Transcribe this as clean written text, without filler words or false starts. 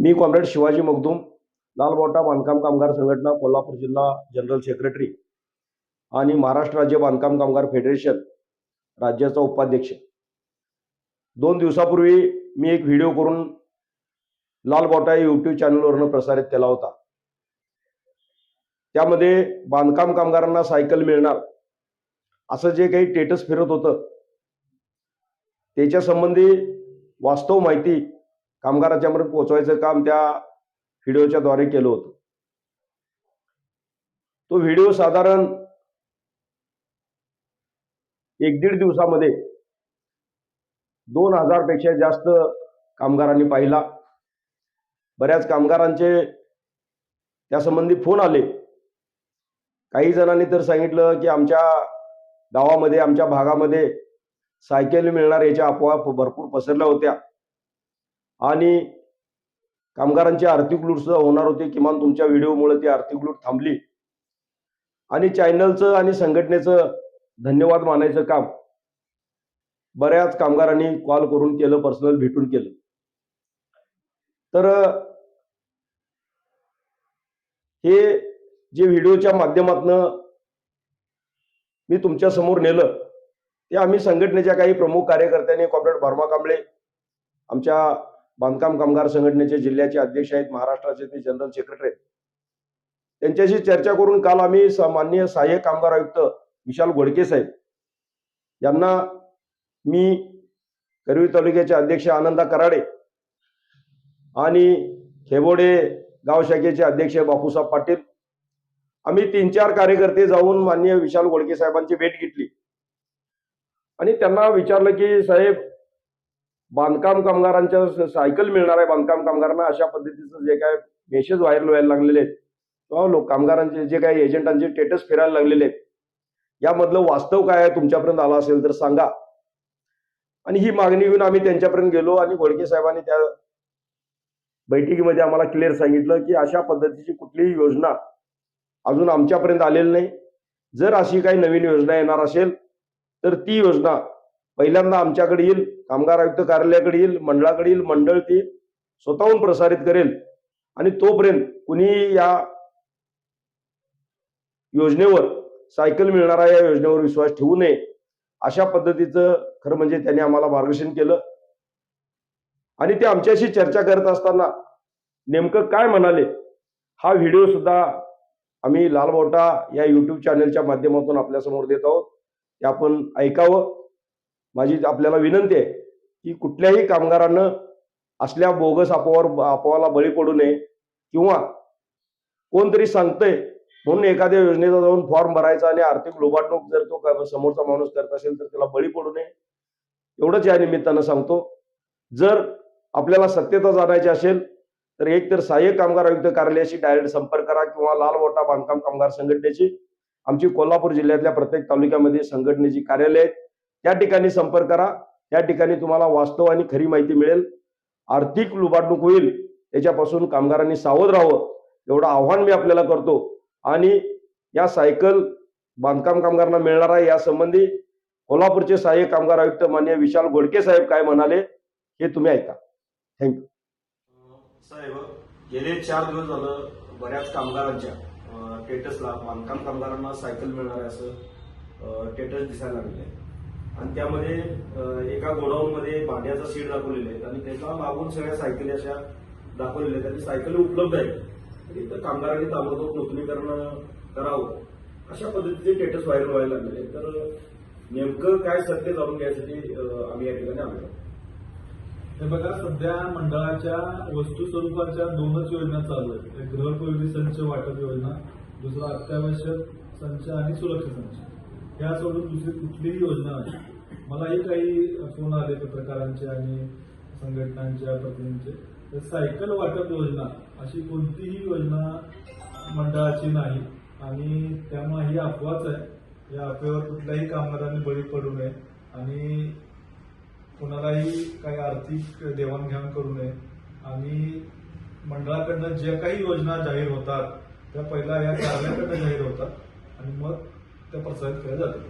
मी comrade Shivaji Magdum, लालबावटा बांधकाम कामगार संघटना कोल्हापूर जिल्हा जनरल सेक्रेटरी आणि महाराष्ट्र राज्य बांधकाम कामगार फेडरेशन राज्याचा उपाध्यक्ष. 2 दिवसापूर्वी मी एक व्हिडिओ करून लालबावटा यूट्यूब चॅनलवरून प्रसारित केला होता. त्यामध्ये बांधकाम कामगारांना सायकल मिळणार असं जे काही स्टेटस फिरत होतं त्याच्या संबंधी वास्तव माहिती कामगारांच्यापर्यंत पोहोचवायचं काम त्या व्हिडिओच्या द्वारे केलं होतं. तो व्हिडिओ साधारण 1-1.5 दिवसामध्ये 2000 पेक्षा जास्त कामगारांनी पाहिला. बऱ्याच कामगारांचे त्यासंबंधी फोन आले. काही जणांनी तर सांगितलं की आमच्या गावामध्ये आमच्या भागामध्ये सायकल मिळणार याच्या अफवा भरपूर पसरल्या होत्या आणि कामगारांची आर्थिक लूट सुद्धा होणार होती. किमान तुमच्या व्हिडिओमुळे ती आर्थिक लूट थांबली आणि चॅनलचं आणि संघटनेचं धन्यवाद मानायचं काम बऱ्याच कामगारांनी कॉल करून केलं, पर्सनल भेटून केलं. तर हे जे व्हिडिओच्या माध्यमातून मी तुमच्या समोर नेलं ते आम्ही संघटनेच्या काही प्रमुख कार्यकर्त्यांनी कॉम्रेड भरमा कांबळे आमच्या बांधकाम कामगार संघटनेचे जिल्ह्याचे अध्यक्ष आहेत, महाराष्ट्राचे ते जनरल सेक्रेटरी आहेत, त्यांच्याशी चर्चा करून काल आम्ही माननीय सहाय्यक कामगार आयुक्त विशाल घोडके साहेब यांना, मी करवी तालुक्याचे अध्यक्ष आनंदा कराडे आणि खेबोडे गाव शाखेचे अध्यक्ष बापूसाहेब पाटील, आम्ही 3-4 कार्यकर्ते जाऊन माननीय विशाल घोडके साहेबांची भेट घेतली आणि त्यांना विचारलं की साहेब, बांधकाम कामगारांच्या सायकल मिळणार आहे बांधकाम कामगारांना, अशा पद्धतीचं जे काय मेसेज व्हायरल व्हायला लागलेले आहेत किंवा कामगारांचे जे काही एजंटांचे स्टेटस फिरायला लागलेले आहेत, यामधलं वास्तव काय आहे, तुमच्यापर्यंत आला असेल तर सांगा. आणि ही मागणी घेऊन आम्ही त्यांच्यापर्यंत गेलो आणि घोडके साहेबांनी त्या बैठकीमध्ये आम्हाला क्लिअर सांगितलं की अशा पद्धतीची कुठलीही योजना अजून आमच्यापर्यंत आलेली नाही. जर अशी काही नवीन योजना येणार असेल तर ती योजना पहिल्यांदा आमच्याकडे येईल, कामगार आयुक्त कार्यालयाकडे येईल, मंडळाकडे येईल, मंडळ ती स्वतःहून प्रसारित करेल आणि तोपर्यंत कुणी या योजनेवर, सायकल मिळणारा या योजनेवर विश्वास ठेवू नये, अशा पद्धतीचं खरं म्हणजे त्यांनी आम्हाला मार्गदर्शन केलं. आणि ते आमच्याशी चर्चा करत असताना नेमकं काय म्हणाले हा व्हिडिओ सुद्धा आम्ही लालबावटा या यूट्यूब चॅनलच्या माध्यमातून आपल्यासमोर देत आहोत. ते आपण ऐकावं. माझी आपल्याला विनंती आहे की कुठल्याही कामगारांना असल्या बोगस अफवाला बळी पडू नये किंवा कोणतरी सांगतंय म्हणून एखाद्या योजनेचा जाऊन फॉर्म भरायचा आणि आर्थिक लोबाडणूक जर तो समोरचा माणूस करत असेल तर त्याला बळी पडू नये, एवढंच या निमित्तानं सांगतो. जर आपल्याला सत्यता जाणायची असेल तर एक तर सहाय्यक कामगार आयुक्त कार्यालयाशी डायरेक्ट संपर्क करा किंवा लालबावटा बांधकाम कामगार संघटनेची, आमची कोल्हापूर जिल्ह्यातल्या प्रत्येक तालुक्यामध्ये संघटनेची कार्यालय आहेत, त्या ठिकाणी संपर्क करा. त्या ठिकाणी तुम्हाला वास्तव आणि खरी माहिती मिळेल. आर्थिक लुबाडणूक होईल याच्यापासून कामगारांनी सावध राहावं एवढं आव्हान मी आपल्याला करतो. आणि या सायकल बांधकाम कामगारांना मिळणार आहे यासंबंधी कोल्हापूरचे सहाय्यक कामगार आयुक्त माननीय विशाल घोडके साहेब काय म्हणाले हे तुम्ही ऐका. थँक्यू. साहेब, गेले 4 दिवस झालं बऱ्याच कामगारांच्या स्टेटसला बांधकाम कामगारांना सायकल मिळणार आहे असं स्टेटस दिसायला लागले आणि त्यामध्ये एका गोडाऊनमध्ये भांड्याचा सीट दाखवलेले आहेत आणि त्याला लागून सगळ्या सायकली अशा दाखवलेल्या आहेत आणि सायकली उपलब्ध आहेत. तर कामगारांनी ताबडतोब नूतनीकरण करावं अशा पद्धतीचे स्टेटस व्हायरल व्हायला लागलेले. तर नेमकं काय सत्य जाणून घ्यायसाठी आम्ही या ठिकाणी आलो. हे बघा, सध्या मंडळाच्या वस्तू स्वरूपाच्या 2च योजना चालू आहेत. एक गृहोपयोगी संच वाटप योजना, दुसरा अत्यावश्यक संच आणि सुरक्षा संच. या सोडून दुसरी कुठलीही योजना नाही. मलाही काही फोन आले पत्रकारांचे आणि संघटनांच्या प्रतिनिधींचे. सायकल वाटप योजना अशी कोणतीही योजना मंडळाची नाही आणि त्यामुळे ही अफवाच आहे. या अफवेवर कुठल्याही कामगारांनी बळी पडू नये आणि कोणालाही काही आर्थिक देवाणघेवाण करू नये. आणि मंडळाकडनं ज्या काही योजना जाहीर होतात त्या पहिला या कार्यालयाकडनं जाहीर होतात आणि मग त्या प्रसारित केल्या जातात.